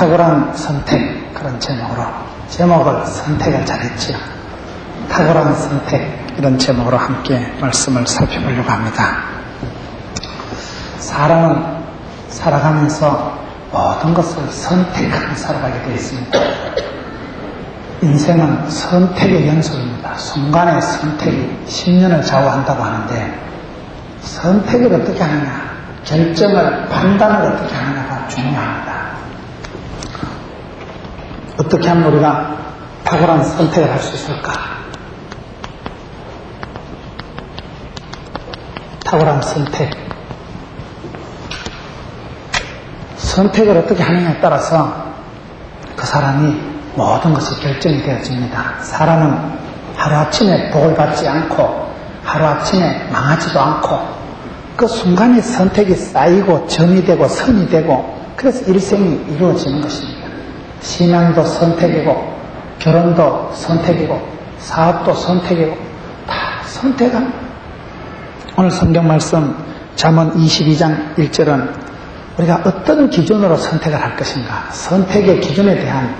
탁월한 선택, 그런 제목으로, 제목을 선택을 잘했지요. 탁월한 선택, 이런 제목으로 함께 말씀을 살펴보려고 합니다. 사람은 살아가면서 모든 것을 선택하며 살아가게 되어 있습니다. 인생은 선택의 연속입니다. 순간의 선택이 10년을 좌우한다고 하는데, 선택을 어떻게 하느냐, 결정을, 판단을 어떻게 하느냐가 중요합니다. 어떻게 하면 우리가 탁월한 선택을 할 수 있을까? 탁월한 선택. 선택을 어떻게 하느냐에 따라서 그 사람이 모든 것이 결정이 되어집니다. 사람은 하루아침에 복을 받지 않고 하루아침에 망하지도 않고 그 순간의 선택이 쌓이고 점이 되고 선이 되고 그래서 일생이 이루어지는 것입니다. 신앙도 선택이고 결혼도 선택이고 사업도 선택이고 다 선택합니다. 오늘 성경 말씀 잠언 22장 1절은 우리가 어떤 기준으로 선택을 할 것인가, 선택의 기준에 대한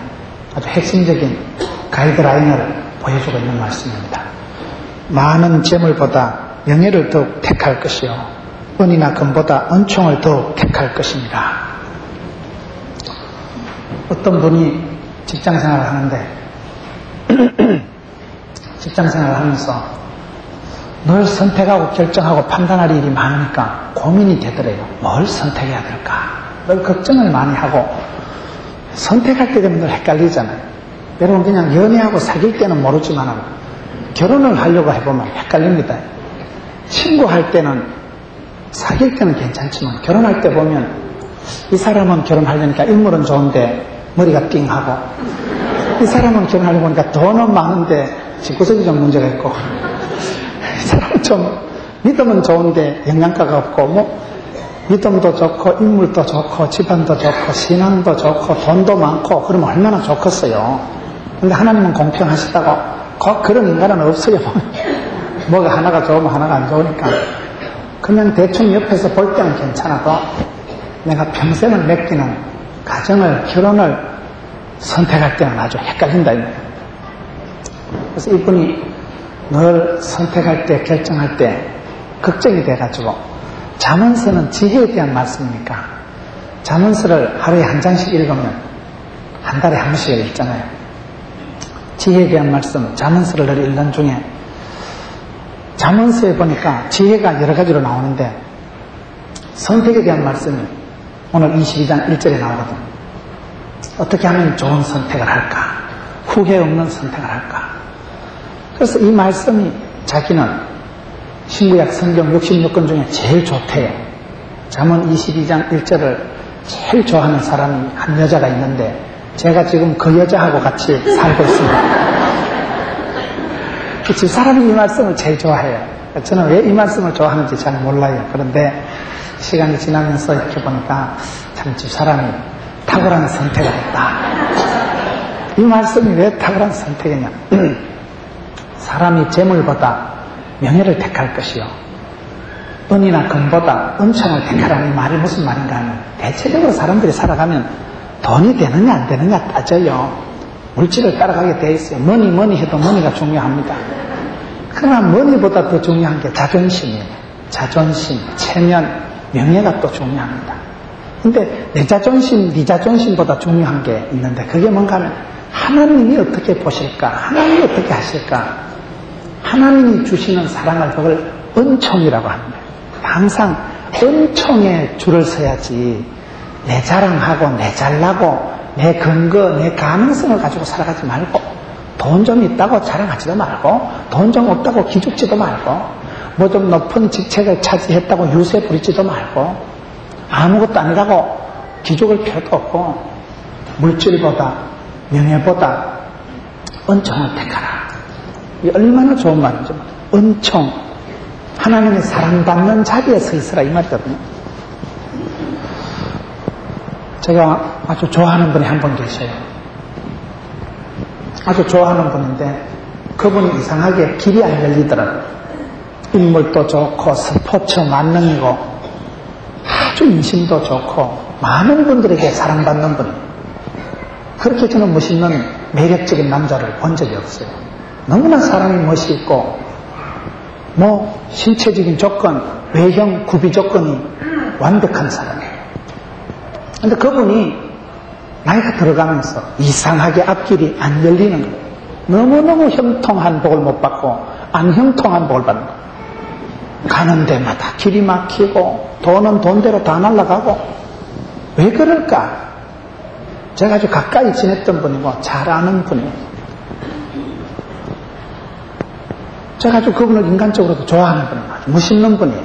아주 핵심적인 가이드라인을 보여주고 있는 말씀입니다. 많은 재물보다 명예를 더욱 택할 것이요 은이나 금보다 은총을 더욱 택할 것입니다. 어떤 분이 직장생활을 하는데 직장생활을 하면서 늘 선택하고 결정하고 판단할 일이 많으니까 고민이 되더래요. 뭘 선택해야 될까? 늘 걱정을 많이 하고 선택할 때 되면 늘 헷갈리잖아요. 여러분 그냥 연애하고 사귈 때는 모르지만 결혼을 하려고 해보면 헷갈립니다. 친구할 때는 사귈 때는 괜찮지만 결혼할 때 보면 이 사람은 결혼하려니까 인물은 좋은데 머리가 띵하고 이 사람은 결혼하려고 하니까 돈은 많은데 집구석이 좀 문제가 있고 이 사람은 좀 믿음은 좋은데 영양가가 없고 믿음도 좋고 인물도 좋고 집안도 좋고 신앙도 좋고 돈도 많고 그러면 얼마나 좋겠어요. 근데 하나님은 공평하시다고 꼭 그런 인간은 없어요. 뭐가 하나가 좋으면 하나가 안 좋으니까 그냥 대충 옆에서 볼 때는 괜찮아도 내가 평생을 맡기는 가정을 결혼을 선택할 때는 아주 헷갈린다. 그래서 이분이 늘 선택할 때 결정할 때 걱정이 돼가지고 잠언서는 지혜에 대한 말씀이니까 잠언서를 하루에 한 장씩 읽으면 한 달에 한 번씩 읽잖아요. 지혜에 대한 말씀 잠언서를 늘 읽는 중에 잠언서에 보니까 지혜가 여러 가지로 나오는데 선택에 대한 말씀이 오늘 22장 1절에 나오거든요. 어떻게 하면 좋은 선택을 할까? 후회 없는 선택을 할까? 그래서 이 말씀이 자기는 신구약 성경 66권 중에 제일 좋대요. 잠언 22장 1절을 제일 좋아하는 사람이 한 여자가 있는데 제가 지금 그 여자하고 같이 살고 있습니다. 그 사람이 이 말씀을 제일 좋아해요. 저는 왜 이 말씀을 좋아하는지 잘 몰라요. 그런데 시간이 지나면서 이렇게 보니까 참 집사람이 탁월한 선택을 했다. 이 말씀이 왜 탁월한 선택이냐? 사람이 재물보다 명예를 택할 것이요 은이나 금보다 은총을 택하라는 이 말이 무슨 말인가 하면 대체적으로 사람들이 살아가면 돈이 되느냐 안 되느냐 따져요. 물질을 따라가게 돼 있어요. 머니 해도 머니가 중요합니다. 그러나 머니보다 더 중요한 게 자존심이에요. 자존심, 체면, 명예가 또 중요합니다. 근데 내 자존심, 네 자존심보다 중요한 게 있는데 그게 뭔가 하면 하나님이 어떻게 보실까? 하나님이 어떻게 하실까? 하나님이 주시는 사랑을 그걸 은총이라고 합니다. 항상 은총에 줄을 서야지 내 자랑하고 내 잘나고 내 근거, 내 가능성을 가지고 살아가지 말고 돈 좀 있다고 자랑하지도 말고 돈 좀 없다고 기죽지도 말고 뭐 좀 높은 직책을 차지했다고 유세 부리지도 말고 아무것도 아니라고 기죽을 필요도 없고 물질보다 명예보다 은총을 택하라. 이 얼마나 좋은 말인지. 은총, 하나님의 사랑받는 자리에 서 있으라 이 말이거든요. 제가 아주 좋아하는 분이 한 분 계셔요. 아주 좋아하는 분인데 그분이 이상하게 길이 안 열리더라고요. 인물도 좋고 스포츠 만능이고 아주 인심도 좋고 많은 분들에게 사랑받는 분이에요. 그렇게 저는 멋있는 매력적인 남자를 본 적이 없어요. 너무나 사람이 멋있고 뭐 신체적인 조건, 외형, 구비 조건이 완벽한 사람이에요. 근데 그분이 나이가 들어가면서 이상하게 앞길이 안 열리는 거예요. 너무너무 형통한 복을 못 받고 안 형통한 복을 받는 거예요. 가는 데마다 길이 막히고 돈은 돈대로 다 날아가고 왜 그럴까? 제가 아주 가까이 지냈던 분이고 잘 아는 분이에요. 제가 아주 그분을 인간적으로도 좋아하는 분이에요. 아주 멋있는 분이에요.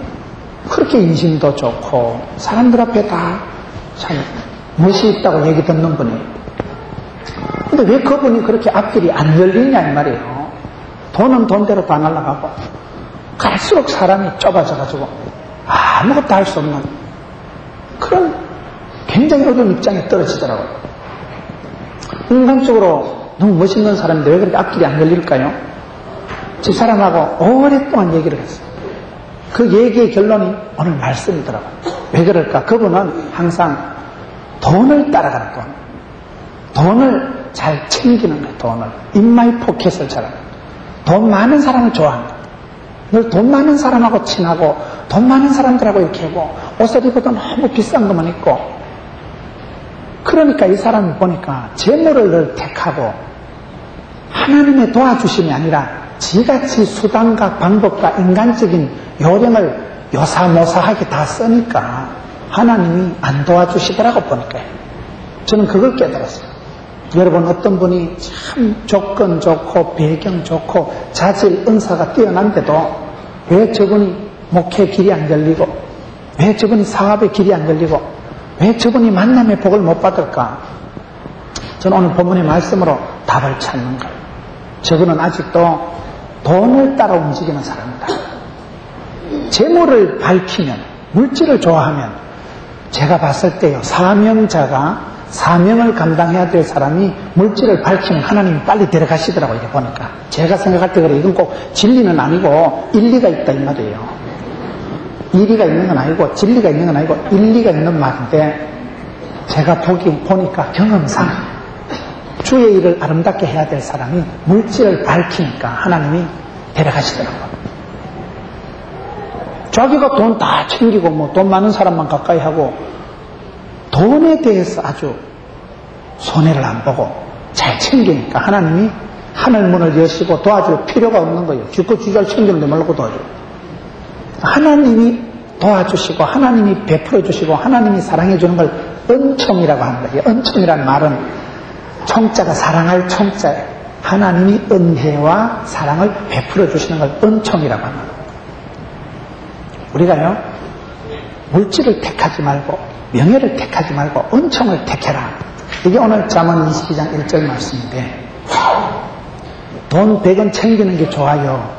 그렇게 인심도 좋고 사람들 앞에 다 참 멋이 있다고 얘기 듣는 분이에요. 근데 왜 그분이 그렇게 앞길이 안 열리냐 이 말이에요. 돈은 돈대로 다 날아가고 갈수록 사람이 좁아져가지고 아무것도 할 수 없는 그런 굉장히 어려운 입장에 떨어지더라고요. 인간적으로 너무 멋있는 사람인데 왜 그렇게 앞길이 안 열릴까요? 저 사람하고 오랫동안 얘기를 했어요. 그 얘기의 결론이 오늘 말씀이더라고요. 왜 그럴까? 그분은 항상 돈을 따라가는 돈을 잘 챙기는 거예요. 돈을 인마이 포켓을 잘하는 돈 많은 사람을 좋아하는 거예요. 늘 돈 많은 사람하고 친하고 돈 많은 사람들하고 이렇게 하고 옷을 입어도 너무 비싼 것만 입고 그러니까 이 사람이 보니까 재물을 늘 택하고 하나님의 도와주심이 아니라 지같이 수단과 방법과 인간적인 요령을 요사모사하게 다 쓰니까 하나님이 안 도와주시더라고 보니까요. 저는 그걸 깨달았어요. 여러분 어떤 분이 참 조건 좋고 배경 좋고 자질 은사가 뛰어난데도 왜 저분이 목회 길이 안 열리고 왜 저분이 사업의 길이 안 열리고 왜 저분이 만남의 복을 못 받을까? 저는 오늘 본문의 말씀으로 답을 찾는 거예요. 저분은 아직도 돈을 따라 움직이는 사람이다. 재물을 밝히면 물질을 좋아하면 제가 봤을 때요 사명자가 사명을 감당해야 될 사람이 물질을 밝히면 하나님이 빨리 데려가시더라고요. 이렇게 보니까 제가 생각할 때 그래. 이건 꼭 진리는 아니고 일리가 있다 이 말이에요. 일리가 있는 건 아니고 진리가 있는 건 아니고 일리가 있는 말인데 제가 보니까 경험상 주의 일을 아름답게 해야 될 사람이 물질을 밝히니까 하나님이 데려가시더라고요. 자기가 돈 다 챙기고 뭐 돈 많은 사람만 가까이 하고 돈에 대해서 아주 손해를 안 보고 잘 챙기니까 하나님이 하늘문을 여시고 도와줄 필요가 없는 거예요. 주거 주절 챙기는데 말고 도와줘요. 하나님이 도와주시고 하나님이 베풀어 주시고 하나님이 사랑해 주는 걸 은총이라고 하는 거예요. 은총이라는 말은 총자가 사랑할 총자예요. 하나님이 은혜와 사랑을 베풀어 주시는 걸 은총이라고 하는 거예요. 우리가요 물질을 택하지 말고 명예를 택하지 말고 은총을 택해라. 이게 오늘 잠언 22장 1절 말씀인데 돈 100원 챙기는 게 좋아요.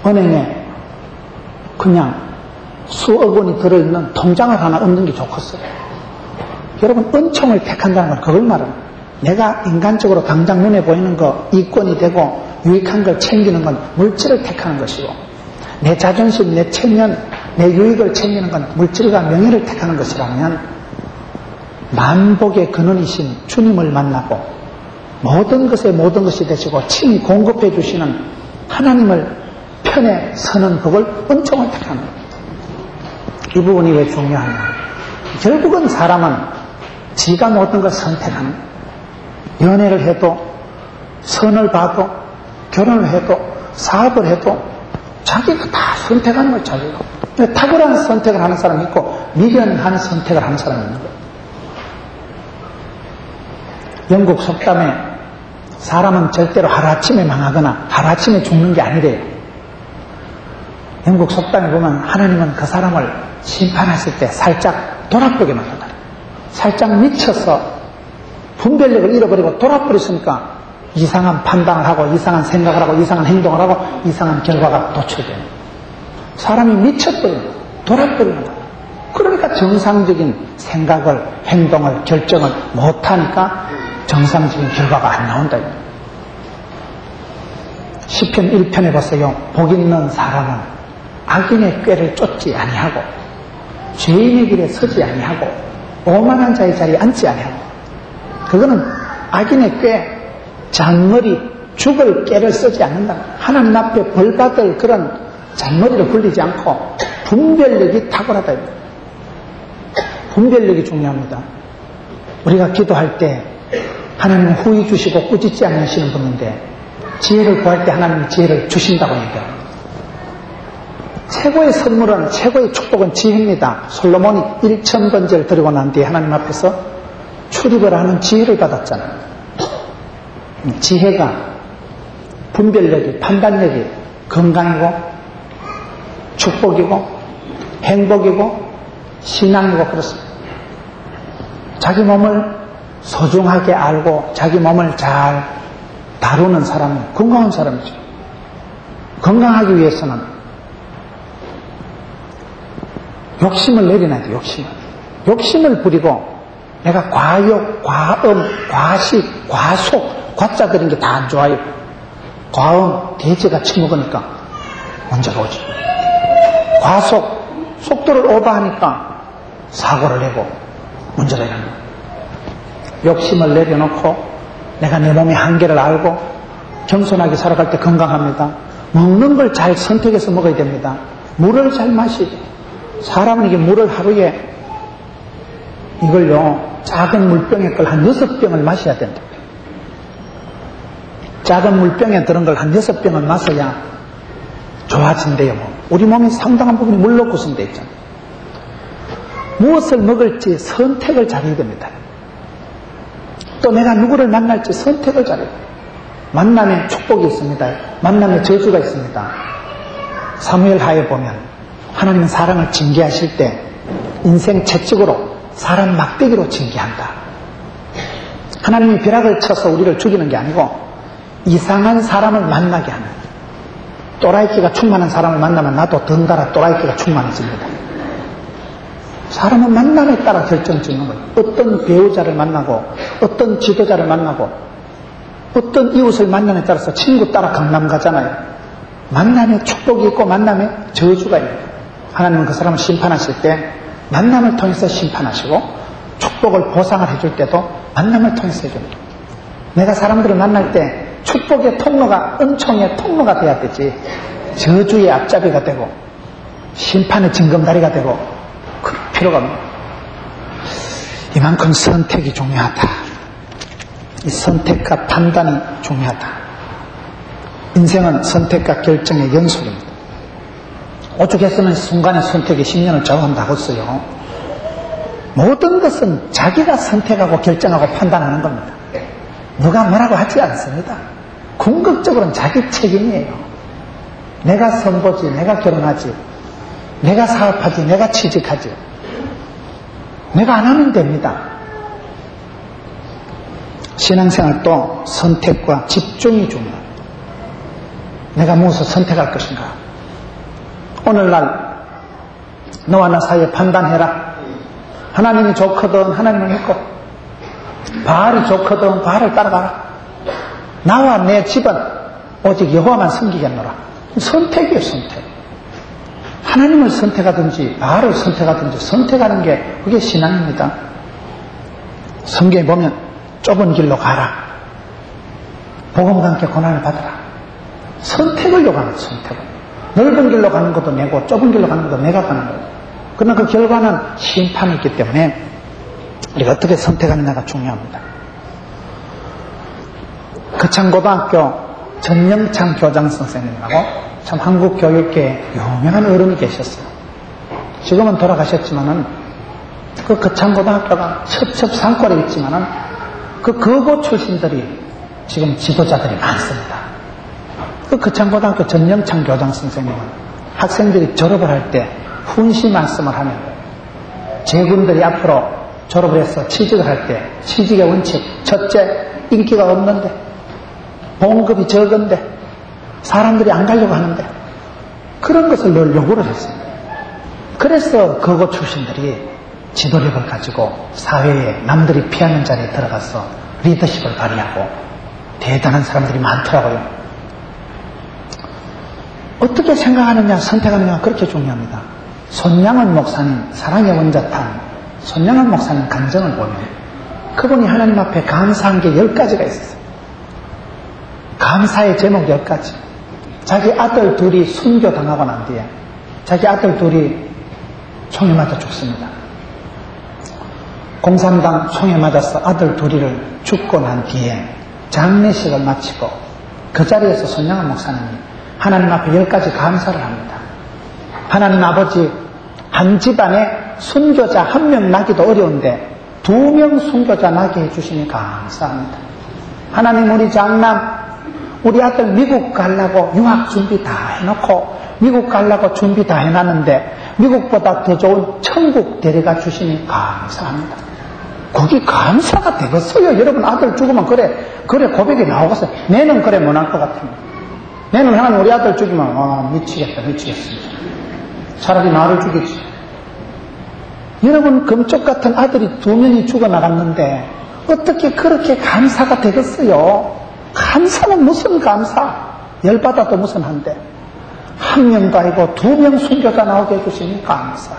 은행에 그냥 수억 원이 들어있는 통장을 하나 얻는 게 좋겠어요. 여러분 은총을 택한다는 건 그걸 말합니다. 내가 인간적으로 당장 눈에 보이는 거 이권이 되고 유익한 걸 챙기는 건 물질을 택하는 것이고 내 자존심, 내 체면, 내 유익을 챙기는 건 물질과 명예를 택하는 것이라면 만복의 근원이신 주님을 만나고 모든 것에 모든 것이 되시고 친히 공급해 주시는 하나님을 편에 서는 그걸 은총을 택하는 겁니다. 이 부분이 왜 중요하냐. 결국은 사람은 지가 모든 걸 선택하는 거예요. 연애를 해도 선을 봐도 결혼을 해도 사업을 해도 자기가 다 선택하는 거예요. 자기가. 탁월한 선택을 하는 사람이 있고 미련한 선택을 하는 사람이 있는 거예요. 영국 속담에 사람은 절대로 하루아침에 망하거나 하루아침에 죽는 게 아니래요. 영국 속담에 보면 하나님은 그 사람을 심판하실 때 살짝 돌아보게 만든다. 살짝 미쳐서 분별력을 잃어버리고 돌아버렸으니까 이상한 판단을 하고 이상한 생각을 하고 이상한 행동을 하고 이상한 결과가 도출돼요. 사람이 미쳐버려요. 돌아버리는 거예요. 그러니까 정상적인 생각을 행동을 결정을 못하니까 정상적인 결과가 안 나온다. 시편 1편에 보세요. 복 있는 사람은 악인의 꾀를 쫓지 아니하고 죄인의 길에 서지 아니하고 오만한 자의 자리에 앉지 아니하고, 그거는 악인의 꾀, 잔머리, 죽을 꾀를 쓰지 않는다. 하나님 앞에 벌받을 그런 잔머리를 굴리지 않고 분별력이 탁월하다. 분별력이 중요합니다. 우리가 기도할 때 하나님은 후히 주시고 꾸짖지 않으시는 분인데, 지혜를 구할 때 하나님이 지혜를 주신다고 얘기합니다. 최고의 선물은, 최고의 축복은 지혜입니다. 솔로몬이 1000번제를 드리고 난 뒤에 하나님 앞에서 출입을 하는 지혜를 받았잖아요. 지혜가 분별력이, 판단력이 건강이고 축복이고 행복이고 신앙이고 그렇습니다. 자기 몸을 소중하게 알고 자기 몸을 잘 다루는 사람은 건강한 사람이죠. 건강하기 위해서는 욕심을 내려놔야 돼. 욕심을 부리고, 내가 과욕, 과음, 과식, 과속, 과자 들인 게 다 안 좋아요. 과음, 돼지가 처먹으니까 문제가 오죠. 과속, 속도를 오버하니까 사고를 내고 문제가 일어나는 거예요. 욕심을 내려놓고 내가 내 몸의 한계를 알고 겸손하게 살아갈 때 건강합니다. 먹는 걸 잘 선택해서 먹어야 됩니다. 물을 잘 마시고, 사람은 이게 물을 하루에 이걸요, 작은 물병에 걸 한 6병을 마셔야 된다. 작은 물병에 들은 걸 한 6병을 마셔야 좋아진대요. 우리 몸이 상당한 부분이 물로 구성되어 있잖아요. 무엇을 먹을지 선택을 잘해야 됩니다. 또 내가 누구를 만날지 선택을 잘해야 돼요. 만남에 축복이 있습니다. 만남에 저주가 있습니다. 사무엘 하에 보면 하나님은 사람을 징계하실 때 인생 채찍으로, 사람 막대기로 징계한다. 하나님이 벼락을 쳐서 우리를 죽이는 게 아니고 이상한 사람을 만나게 하는, 또라이끼가 충만한 사람을 만나면 나도 덩달아 또라이끼가 충만해집니다. 사람은 만남에 따라 결정짓는 거예요. 어떤 배우자를 만나고, 어떤 지도자를 만나고, 어떤 이웃을 만남에 따라서 친구 따라 강남 가잖아요. 만남에 축복이 있고 만남에 저주가 있는 거예요. 하나님은 그 사람을 심판하실 때 만남을 통해서 심판하시고, 축복을 보상을 해줄 때도 만남을 통해서 해줍니다. 내가 사람들을 만날 때 축복의 통로가, 은총의 통로가 돼야 되지, 저주의 앞잡이가 되고 심판의 징검다리가 되고 그럴 필요가 없는 거예요. 이만큼 선택이 중요하다. 이 선택과 판단이 중요하다. 인생은 선택과 결정의 연속입니다. 오죽했으면 순간의 선택이 10년을 좌우한다고 했어요. 모든 것은 자기가 선택하고 결정하고 판단하는 겁니다. 누가 뭐라고 하지 않습니다. 궁극적으로는 자기 책임이에요. 내가 선보지, 내가 결혼하지, 내가 사업하지, 내가 취직하지. 내가 안 하면 됩니다. 신앙생활도 선택과 집중이 중요합니다. 내가 무엇을 선택할 것인가. 오늘날 너와 나 사이에 판단해라. 하나님이 좋거든 하나님을 믿고, 바알이 좋거든 바알을 따라가라. 나와 내 집은 오직 여호와만 섬기겠노라. 선택이에요. 선택. 하나님을 선택하든지 바알을 선택하든지 선택하는 게 그게 신앙입니다. 성경에 보면 좁은 길로 가라, 복음과 함께 고난을 받으라. 선택을 요구하는 거예요. 선택을. 넓은 길로 가는 것도 내고 좁은 길로 가는 것도 내가 가는 거예요. 그러나 그 결과는 심판이 있기 때문에 우리가 어떻게 선택하느냐가 중요합니다. 거창고등학교 전영창 교장 선생님이라고 참 한국 교육계에 유명한 어른이 계셨어요. 지금은 돌아가셨지만은 그 거창고등학교가 첩첩산골에 있지만은 그 거고 출신들이 지금 지도자들이 많습니다. 그 거창고등학교 전영창 교장 선생님은 학생들이 졸업을 할 때 훈시 말씀을 하면, 제군들이 앞으로 졸업을 해서 취직을 할 때 취직의 원칙, 첫째, 인기가 없는데, 봉급이 적은데, 사람들이 안 가려고 하는데, 그런 것을 늘 요구를 했습니다. 그래서 거고 출신들이 지도력을 가지고 사회에 남들이 피하는 자리에 들어가서 리더십을 발휘하고 대단한 사람들이 많더라고요. 어떻게 생각하느냐, 선택하느냐가 그렇게 중요합니다. 손양은 목사님, 사랑의 원자탄 손영환 목사님 간증을 보면 그분이 하나님 앞에 감사한 게 10가지가 있었어요. 감사의 제목 10가지. 자기 아들 둘이 순교당하고 난 뒤에 자기 아들 둘이 총에 맞아 죽습니다. 공산당 총에 맞아서 아들 둘이를 죽고 난 뒤에 장례식을 마치고 그 자리에서 손영환 목사님이 하나님 앞에 10가지 감사를 합니다. 하나님 아버지, 한 집안에 순교자 1명 나기도 어려운데 2명 순교자 나게 해주시니 감사합니다. 하나님, 우리 장남, 우리 아들 미국 가려고 유학 준비 다 해놓고 미국 가려고 준비 다 해놨는데 미국보다 더 좋은 천국 데려가 주시니 감사합니다. 거기 감사가 되겠어요. 여러분, 아들 죽으면 그래 고백이 나오겠어요. 내는 그래 못할 것 같아요. 내는 하나님 우리 아들 죽이면 미치겠습니다. 차라리 나를 죽이지. 여러분, 금쪽 같은 아들이 2명이 죽어나갔는데 어떻게 그렇게 감사가 되겠어요? 감사는 무슨 감사? 열받아도 무슨 한데 1명도 아니고 2명 순교자 나오게 해주시니 감사.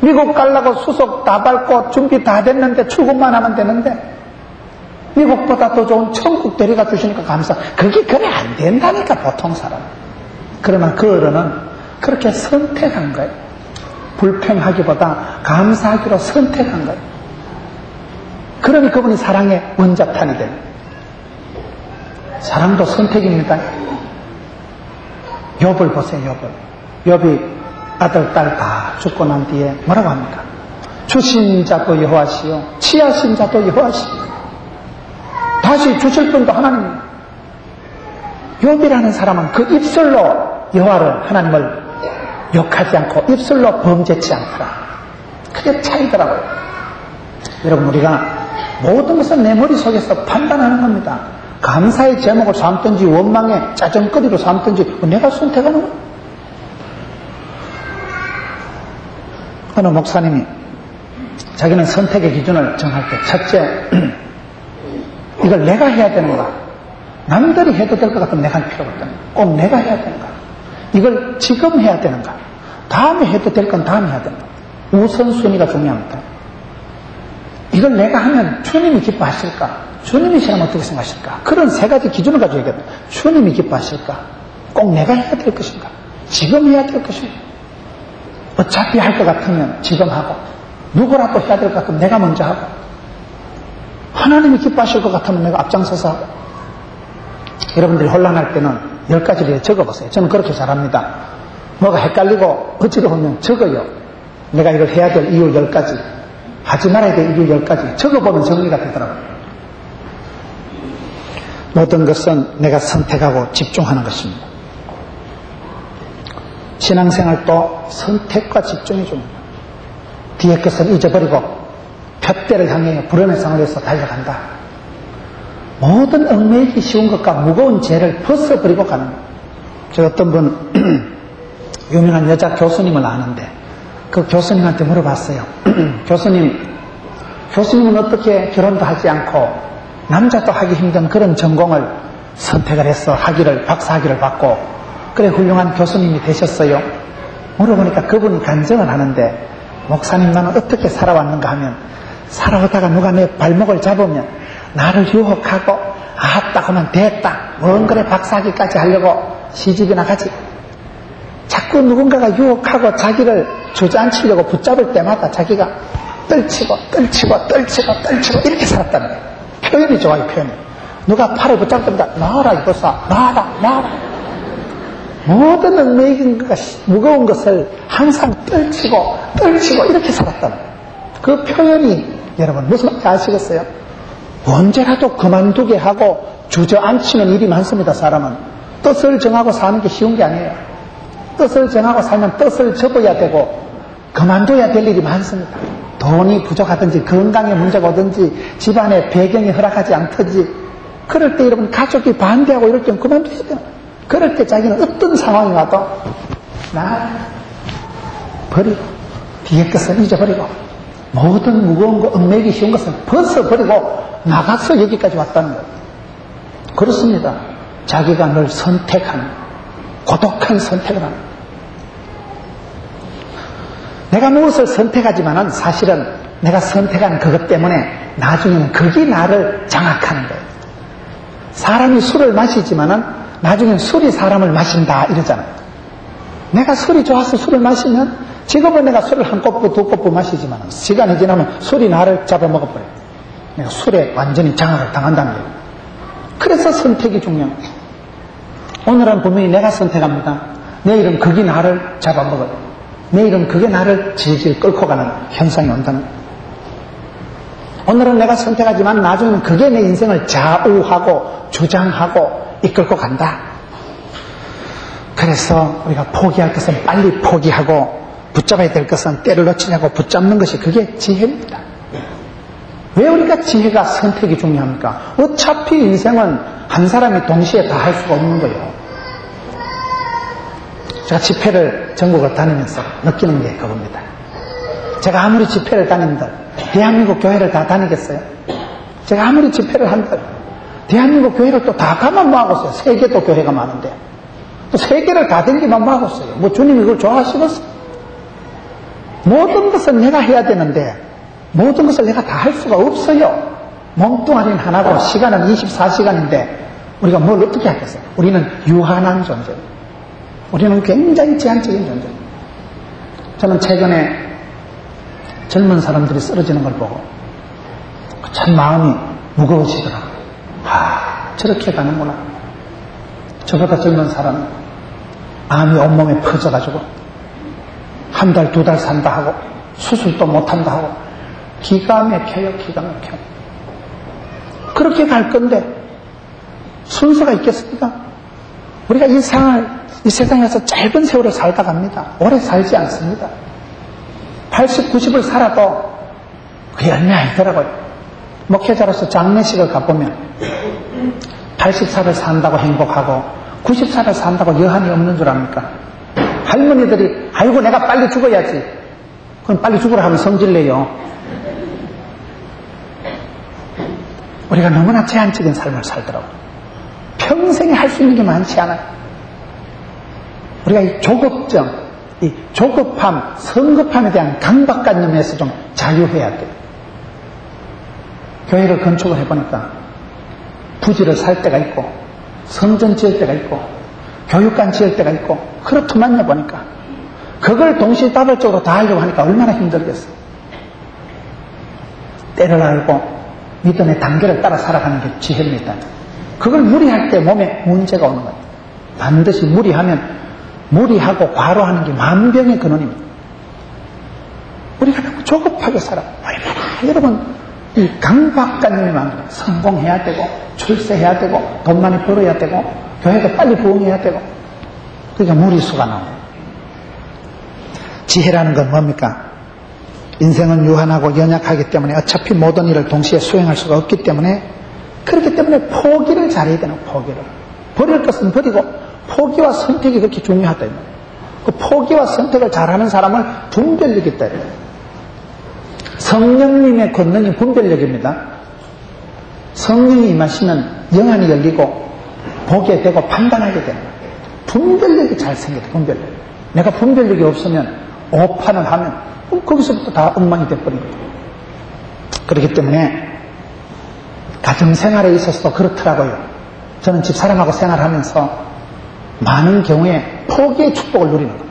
미국 가려고 수속 다 밟고 준비 다 됐는데 출국만 하면 되는데 미국보다 더 좋은 천국 데려가 주시니까 감사. 그게 그래 안 된다니까, 보통 사람. 그러나 그 어른은 그렇게 선택한 거예요. 불평하기보다 감사하기로 선택한 거예요. 그러니 그분이 사랑의 원자탄이 됩니다. 사랑도 선택입니다. 욥을 보세요. 욥이 아들, 딸 다 죽고 난 뒤에 뭐라고 합니까? 주신 자도 여호와시요 취하신 자도 여호와시요. 다시 주실 분도 하나님입니다. 욥이라는 사람은 그 입술로 여호와를, 하나님을 욕하지 않고 입술로 범죄치 않더라. 그게 차이더라고요. 여러분, 우리가 모든 것은 내 머릿속에서 판단하는 겁니다. 감사의 제목을 삼든지 원망의 짜증거리로 삼든지 내가 선택하는 거예요. 어느 목사님이 자기는 선택의 기준을 정할 때 첫째, 이걸 내가 해야 되는가? 남들이 해도 될 것 같으면 내가 할 필요가 없다. 꼭 내가 해야 되는가? 이걸 지금 해야 되는가? 다음에 해도 될 건 다음에 해야 되는가? 우선순위가 중요합니다. 이걸 내가 하면 주님이 기뻐하실까? 주님이 싫으면 어떻게 생각하실까? 그런 3가지 기준을 가지고 얘기합니다. 주님이 기뻐하실까? 꼭 내가 해야 될 것인가? 지금 해야 될 것인가? 어차피 할 것 같으면 지금 하고, 누구라도 해야 될 것 같으면 내가 먼저 하고, 하나님이 기뻐하실 것 같으면 내가 앞장서서 하고. 여러분들이 혼란할 때는 10가지를 적어보세요. 저는 그렇게 잘합니다. 뭐가 헷갈리고 어지러우면 적어요. 내가 이걸 해야 될 이유 10가지, 하지 말아야 될 이유 10가지 적어보면 정리가 되더라고요. 모든 것은 내가 선택하고 집중하는 것입니다. 신앙생활도 선택과 집중이 중요합니다. 뒤에 것을 잊어버리고 푯대를 향해 불안의 상황에서 달려간다. 모든 얽매이기 쉬운 것과 무거운 죄를 벗어버리고 가는 거예요. 제가 어떤 분 유명한 여자 교수님을 아는데 그 교수님한테 물어봤어요. 교수님은 어떻게 결혼도 하지 않고 남자도 하기 힘든 그런 전공을 선택을 해서 박사학위를 받고 그래 훌륭한 교수님이 되셨어요? 물어보니까 그분이 간증을 하는데, 목사님 나는 어떻게 살아왔는가 하면, 살아오다가 누가 내 발목을 잡으면 나를 유혹하고 아따 하면 됐다, 뭔 그래 박사학위까지 하려고 시집이나 가지. 자꾸 누군가가 유혹하고 자기를 주저앉히려고 붙잡을 때마다 자기가 떨치고 이렇게 살았다는 거예요. 표현이 좋아요. 표현이. 누가 팔을 붙잡을 때마다 나와라 이거사, 나와라. 모든 얽매이긴 것과 무거운 것을 항상 떨치고 이렇게 살았다는 거예요. 그 표현이 여러분 무슨 말인지 아시겠어요? 언제라도 그만두게 하고 주저앉히는 일이 많습니다. 사람은 뜻을 정하고 사는 게 쉬운 게 아니에요. 뜻을 정하고 살면 뜻을 접어야 되고 그만둬야 될 일이 많습니다. 돈이 부족하든지 건강에 문제가 오든지 집안의 배경이 허락하지 않든지 그럴 때 여러분 가족이 반대하고 이럴 때는 그만둬야 돼요. 그럴 때 자기는 어떤 상황이 와도 버리고 뒤에 것을 잊어버리고 모든 무거운 거 얽매이기 쉬운 것을 벗어버리고 나가서 여기까지 왔다는 거예요. 그렇습니다. 자기가 늘 선택하는 고독한 선택을 하는 내가 무엇을 선택하지만은 사실은 내가 선택한 그것 때문에 나중에는 그게 나를 장악하는 거예요. 사람이 술을 마시지만은 나중엔 술이 사람을 마신다 이러잖아요. 내가 술이 좋아서 술을 마시면 지금은 내가 술을 한 꼬프 두 꼬프 마시지만 시간이 지나면 술이 나를 잡아먹어버려요. 내가 술에 완전히 장악을 당한다는 거예요. 그래서 선택이 중요해요. 오늘은 분명히 내가 선택합니다. 내일은 그게 나를 잡아먹어요. 내일은 그게 나를 질질 끌고 가는 현상이 온다는 거예요. 오늘은 내가 선택하지만 나중에는 그게 내 인생을 좌우하고 주장하고 이끌고 간다. 그래서 우리가 포기할 것은 빨리 포기하고 붙잡아야 될 것은 때를 놓치지 않고 붙잡는 것이 그게 지혜입니다. 왜 우리가 지혜가 선택이 중요합니까? 어차피 인생은 한 사람이 동시에 다 할 수가 없는 거예요. 제가 집회를 전국을 다니면서 느끼는 게 그겁니다. 제가 아무리 집회를 다닌들 대한민국 교회를 다 다니겠어요? 제가 아무리 집회를 한들 대한민국 교회를 또 다 가만 뭐하겠어요? 세계도 교회가 많은데 또 세계를 다 댕기만 뭐하겠어요? 뭐 주님이 그걸 좋아하시겠어요? 모든 것을 내가 해야 되는데 모든 것을 내가 다 할 수가 없어요. 몸뚱아리는 하나고 시간은 24시간인데 우리가 뭘 어떻게 하겠어요? 우리는 유한한 존재입니다. 우리는 굉장히 제한적인 존재입니다. 저는 최근에 젊은 사람들이 쓰러지는 걸 보고 참 마음이 무거워지더라고요. 저렇게 가는구나. 저보다 젊은 사람은 암이 온몸에 퍼져가지고 한 달, 두 달 산다 하고 수술도 못한다 하고 기가 막혀요. 기가 막혀요. 그렇게 갈 건데 순서가 있겠습니까? 우리가 이 세상에서 짧은 세월을 살다 갑니다. 오래 살지 않습니다. 80, 90을 살아도 그게 얼마 아니더라고요. 목회자로서 장례식을 가보면 80살을 산다고 행복하고 90살을 산다고 여한이 없는 줄 압니까? 할머니들이 아이고 내가 빨리 죽어야지. 그럼 빨리 죽으라 하면 성질내요. 우리가 너무나 제한적인 삶을 살더라고요. 평생에 할 수 있는 게 많지 않아요. 우리가 이 조급증, 이 조급함, 성급함에 대한 강박관념에서 좀 자유해야 돼요. 교회를 건축을 해보니까 부지를 살 때가 있고 성전 지을 때가 있고 교육관 지을 때가 있고 그렇더만요 보니까 그걸 동시다발적으로 다 하려고 하니까 얼마나 힘들겠어요. 때를 알고 믿음의 단계를 따라 살아가는 게 지혜입니다. 그걸 무리할 때 몸에 문제가 오는 거예요. 반드시 무리하고 과로하는 게 만병의 근원입니다. 우리가 너무 조급하게 살아. 얼마나 여러분 이 강박관념이 많아요. 성공해야 되고 출세해야 되고 돈 많이 벌어야 되고 교회도 빨리 부흥해야 되고 그러니까 무리수가 나와요. 지혜라는 건 뭡니까? 인생은 유한하고 연약하기 때문에 어차피 모든 일을 동시에 수행할 수가 없기 때문에 그렇기 때문에 포기를 잘해야 되는 포기를. 버릴 것은 버리고 포기와 선택이 그렇게 중요하다. 그 포기와 선택을 잘하는 사람을 분별력이 있다. 성령님의 권능이 분별력입니다. 성령이 임하시면 영안이 열리고 보게 되고 판단하게 되는 거예요. 분별력이 잘 생겨요. 분별력. 내가 분별력이 없으면 오판을 하면 거기서부터 다 엉망이 돼버린 거예요. 그렇기 때문에 가정생활에 있어서도 그렇더라고요. 저는 집사람하고 생활하면서 많은 경우에 포기의 축복을 누리는 거예요.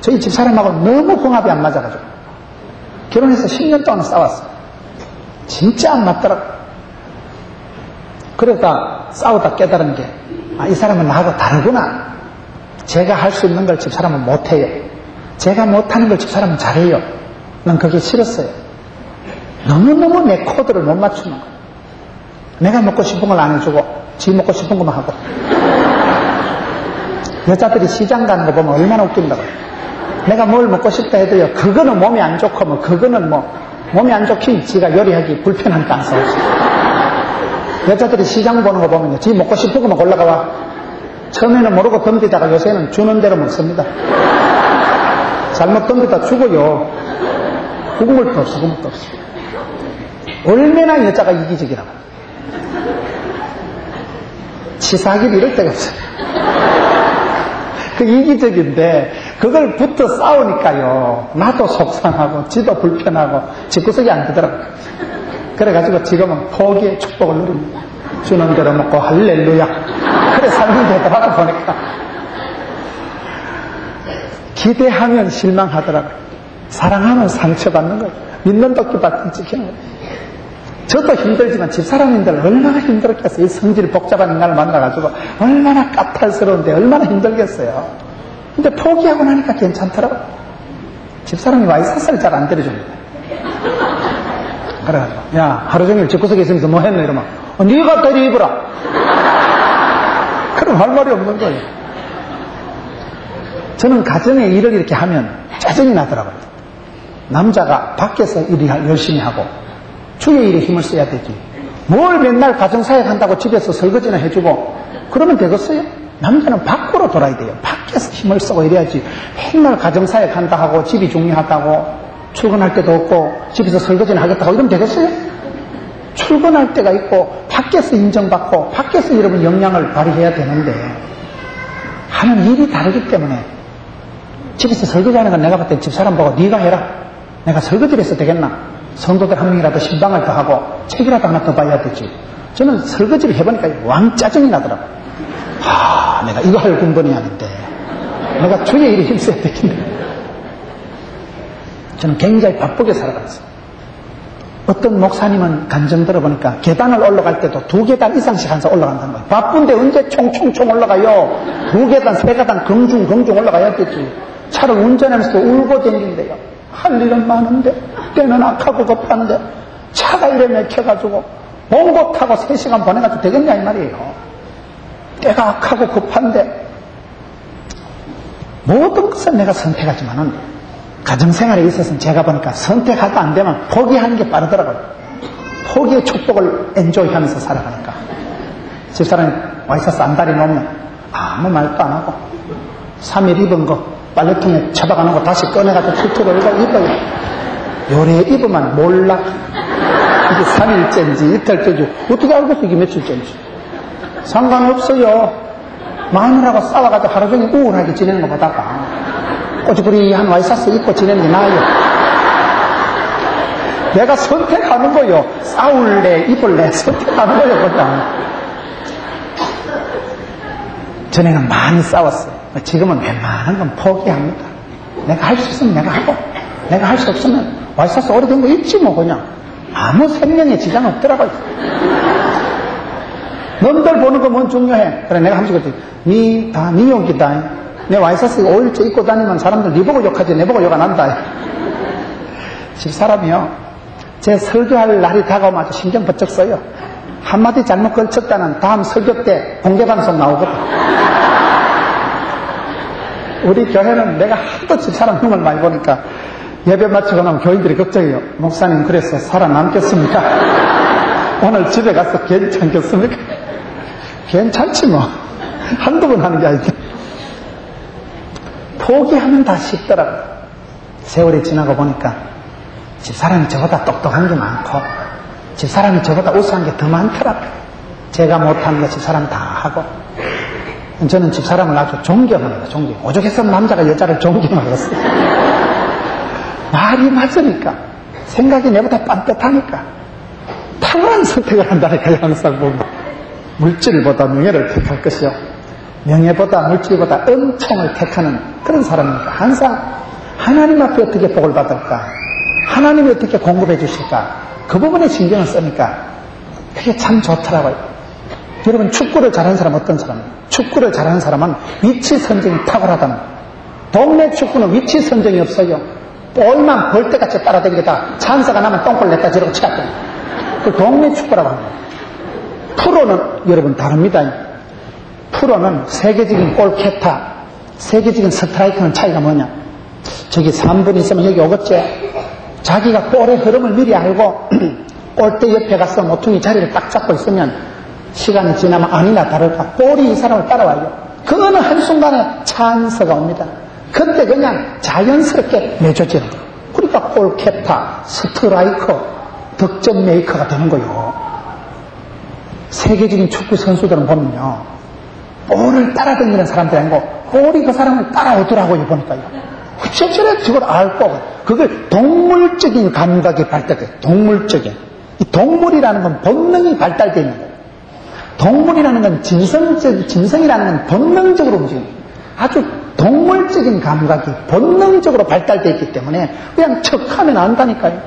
저희 집사람하고 너무 궁합이 안 맞아가지고 결혼해서 10년 동안 싸웠어요. 진짜 안 맞더라고요. 그러다 싸우다 깨달은 게 이 사람은 나하고 다르구나. 제가 할 수 있는 걸 집사람은 못해요. 제가 못하는 걸 집사람은 잘해요. 난 그게 싫었어요. 너무너무 내 코드를 못 맞추는 거예요. 내가 먹고 싶은 걸 안 해주고 지 먹고 싶은 것만 하고. 여자들이 시장 가는 거 보면 얼마나 웃긴다고요. 내가 뭘 먹고 싶다 해도요, 그거는 몸이 안 좋고 뭐 그거는 뭐 몸이 안 좋긴 지가 요리하기 불편하니까 안 싸우지. 여자들이 시장 보는 거 보면요, 지 먹고 싶은 것만 골라가. 처음에는 모르고 덤비다가 요새는 주는 대로 먹습니다. 잘못 덤비다 죽어요. 국물도 없어, 국물도 없어. 얼마나 여자가 이기적이라고. 치사하기도 이럴 데가 없어요. 그 이기적인데 그걸 붙어 싸우니까요. 나도 속상하고, 지도 불편하고, 집구석이 안 되더라고요. 그래가지고 지금은 포기의 축복을 누립니다. 주는 대로 먹고 할렐루야. 그래 살면 되더라고 보니까. 기대하면 실망하더라고요. 사랑하면 상처받는 거예요. 믿는 도끼밭은 지키는 거예요. 저도 힘들지만 집사람님들 얼마나 힘들었겠어요. 이 성질 복잡한 인간을 만나가지고 얼마나 까탈스러운데 얼마나 힘들겠어요. 근데 포기하고 나니까 괜찮더라고요. 집사람이 와 있었어요. 잘 안 때려줍니다. 그래가지고 야 하루 종일 집구석에 있으면서 뭐 했노 이러면 네가 때려 입으라. 그럼 할 말이 없는 거예요. 저는 가정의 일을 이렇게 하면 짜증이 나더라고요. 남자가 밖에서 일을 열심히 하고 주의 일에 힘을 써야 되지. 뭘 맨날 가정사역 한다고 집에서 설거지나 해주고 그러면 되겠어요? 남자는 밖으로 돌아야 돼요. 밖에서 힘을 쓰고 이래야지. 맨날 가정사역 한다 하고 집이 중요하다고 출근할 때도 없고 집에서 설거지나 하겠다고 이러면 되겠어요? 출근할 때가 있고 밖에서 인정받고 밖에서 여러분 역량을 발휘해야 되는데 하는 일이 다르기 때문에 집에서 설거지하는 건 내가 봤을 때 집사람 보고 네가 해라. 내가 설거지를 해서 되겠나? 성도들 한 명이라도 신방을 더 하고 책이라도 하나 더 봐야 되지. 저는 설거지를 해보니까 왕 짜증이 나더라고. 내가 이거 할 군번이 아닌데 내가 주의 일에 힘써야 되겠네. 저는 굉장히 바쁘게 살아갔어요. 어떤 목사님은 간증 들어보니까 계단을 올라갈 때도 2계단 이상씩 항상 올라간다는 거예요. 바쁜데 언제 총총총 올라가요? 2계단, 3계단 경중 올라가야 되지. 차를 운전하면서 울고 다니는데요. 할 일은 많은데 때는 악하고 급한데 차가 이래 막혀가지고 봉고 타고 3시간 보내가지고 되겠냐 이 말이에요. 때가 악하고 급한데 모든 것을 내가 선택하지만은 가정생활에 있어서는 제가 보니까 선택하도 안 되면 포기하는 게 빠르더라고요. 포기의 축복을 엔조이하면서 살아가니까. 집사람이 와 있어서 안달이 놓으면 아무 말도 안 하고 3일 입은 거 빨래통에 쳐박아놓은 거 다시 꺼내가지고 툴툴 올리고 입어요. 요래 입으면 몰라. 이게 3일째인지 이틀째인지 어떻게 알겠어 이게 며칠째인지. 상관없어요. 마누라하고 싸워가지고 하루 종일 우울하게 지내는 것보다가 꼬지부리한 와이셔츠 입고 지내는 게 나아요. 내가 선택하는 거요. 싸울래 입을래 선택하는 거요. 그냥. 전에는 많이 싸웠어요. 지금은 웬만한 건 포기합니다. 내가 할 수 있으면 내가 하고 내가 할 수 없으면 와이셔츠 오래된 거 입지 뭐 그냥. 아무 생명에 지장 없더라고요. 남들 보는 거 뭔 중요해. 그래 내가 한번 그랬지. 니 욕이다. 내 와이셔츠 5일째 입고 다니면 사람들 니 보고 욕하지 내 보고 욕 안 한다. 집사람이요. 제 설교할 날이 다가오면 아주 신경 번쩍 써요. 한마디 잘못 걸쳤다는 다음 설교 때 공개방송 나오거든. 우리 교회는 내가 하도 집사람 흉을 많이 보니까 예배 마치고 나면 교인들이 걱정해요. 목사님 그래서 살아남겠습니까? 오늘 집에 가서 괜찮겠습니까? 괜찮지 뭐. 한두 번 하는 게 아니지. 포기하면 다 쉽더라고요. 세월이 지나고 보니까 집사람이 저보다 똑똑한 게 많고 집사람이 저보다 우수한 게 더 많더라고요. 제가 못하는 거 집사람 다 하고. 저는 집사람을 아주 존경합니다. 존경. 오죽해서 남자가 여자를 존경하겠어요. 말이 맞으니까 생각이 내보다 빤듯하니까 탁월한 선택을 한다니까요. 항상 보면 물질보다 명예를 택할 것이요 명예보다 물질보다 은총을 택하는 그런 사람이니까 항상 하나님 앞에 어떻게 복을 받을까, 하나님이 어떻게 공급해 주실까, 그 부분에 신경을 쓰니까 그게 참 좋더라고요. 여러분 축구를 잘하는 사람 어떤 사람이에요? 축구를 잘하는 사람은 위치 선정이 탁월하다는 거예요. 동네 축구는 위치 선정이 없어요. 볼만 볼 때같이 따라다니다가 찬스가 나면 똥볼 냈다 저러고 치갔다. 그 동네 축구라고 합니다. 프로는 여러분 다릅니다. 프로는 세계적인 골캐터, 세계적인 스트라이커는 차이가 뭐냐? 저기 3분 있으면 여기 오겠지? 자기가 볼의 흐름을 미리 알고 골대 옆에 가서 모퉁이 자리를 딱 잡고 있으면 시간이 지나면 아니나 다를까 볼이 이 사람을 따라와요. 그 어느 한순간에 찬스가 옵니다. 그때 그냥 자연스럽게 내줘지는 거예요. 그러니까 골캐터, 스트라이커, 득점 메이커가 되는 거예요. 세계적인 축구 선수들은 보면요, 볼을 따라다니는 사람들이 아니고 꼴이 그 사람을 따라오더라고요, 보니까요. 어쩌저래 저걸 알고, 그걸 동물적인 감각이 발달돼요. 동물적인. 이 동물이라는 건 본능이 발달되어 있는 거예요. 동물이라는 건 짐승이라는 건 본능적으로 움직입니다. 아주 동물적인 감각이 본능적으로 발달되어 있기 때문에 그냥 척하면 안다니까요.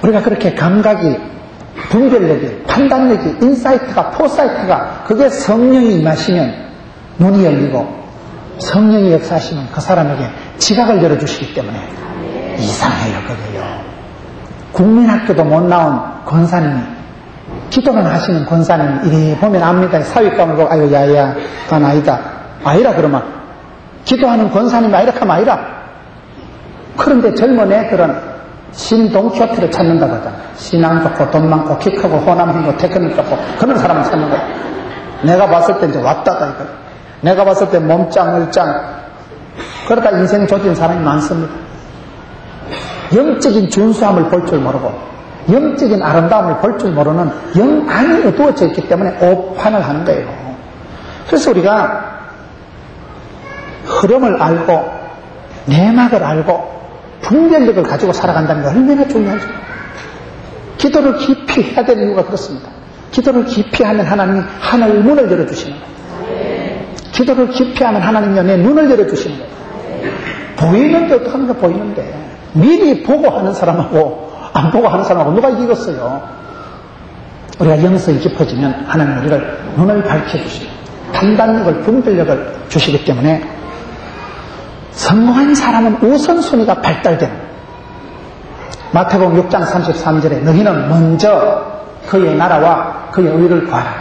우리가 그렇게 감각이, 분별력이, 판단력이, 인사이트가, 포사이트가, 그게 성령이 임하시면 눈이 열리고 성령이 역사하시면 그 사람에게 지각을 열어주시기 때문에 이상해요, 그게요. 국민학교도 못 나온 권사님이, 기도만 하시는 권사님이 이리 보면 압니다. 사윗감을 보고, 아유, 야야, 그건 아니다. 아니라 그러면. 기도하는 권사님이 아니라 하면 아니라. 그런데 젊은 애들은 신동키호테를 찾는다고 하잖아. 신앙 좋고, 돈 많고, 키 크고, 호남 힘고, 테크닉 좋고, 그런 사람을 찾는 거야. 내가 봤을 때 이제 왔다가 이거. 내가 봤을 때 몸짱, 을짱. 그러다 인생 조진 사람이 많습니다. 영적인 준수함을 볼 줄 모르고, 영적인 아름다움을 볼 줄 모르는 영 안이 어두워져 있기 때문에 오판을 하는 거예요. 그래서 우리가 흐름을 알고, 내막을 알고, 분별력을 가지고 살아간다는 게 얼마나 중요하죠. 기도를 깊이 해야 되는 이유가 그렇습니다. 기도를 깊이 하면 하나님이 하늘 문을 열어주시는 거예요. 기도를 깊이 하면 하나님이 내 눈을 열어주시는 거예요. 보이는데 어떡합니까? 보이는데. 미리 보고 하는 사람하고 안 보고 하는 사람하고 누가 이기겠어요? 우리가 영성이 깊어지면 하나님 우리를 눈을 밝혀주시고 판단력을, 분별력을 주시기 때문에 성공한 사람은 우선순위가 발달되는 거예요. 마태복음 6장 33절에 너희는 먼저 그의 나라와 그의 의를 구하라.